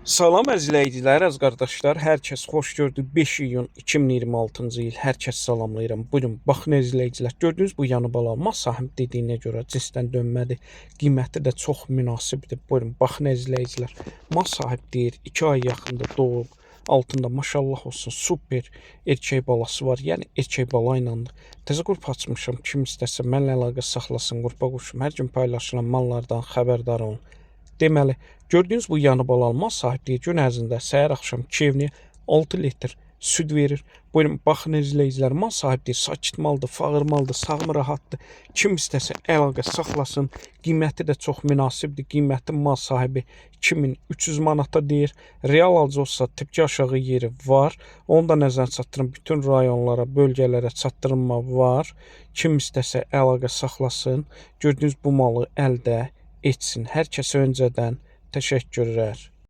Salam əzizləyicilər, əziz qardaşlar, hər kəs xoş gördük. 5 iyun 2026-cı il hər kəs salamlayıram. Bugün baxın əzizləyicilər, gördüyünüz bu yanı bala sahib dediyinə görə cinsdən dönmədi. Qiyməti də çox münasibdir. Buyurun, baxın əzizləyicilər. Sahib deyir 2 ay yaxında doğub. Altında maşallah olsun super erkək balası var. Yəni erkək bala ilandır. Təzə qrup açmışam. Kim istəsə mənlə əlaqə saxlasın. Qrupa qoşum. Hər gün paylaşılan mallardan xəbərdar olun. Deməli, gördüyünüz bu yanı balalı sahibliyi gün ərzində səhər axşam 2 evini 6 litr süd verir. Buyurun, baxın izləyicilər, mal sahibliyi sakit maldır, fağır maldır, sağımı rahatdır. Kim istəsə əlaqə saxlasın. Qiyməti də çox münasibdir. Qiyməti mal sahibi 2300 manata deyir. Real alıcı olsa tipki aşağı yeri var. Onu da nəzərə çatdırın. Bütün rayonlara, bölgələrə çatdırılma var. Kim istəsə əlaqə saxlasın. Gördüyünüz bu malı əldə etsin. Hər kəsə öncədən təşəkkürlər.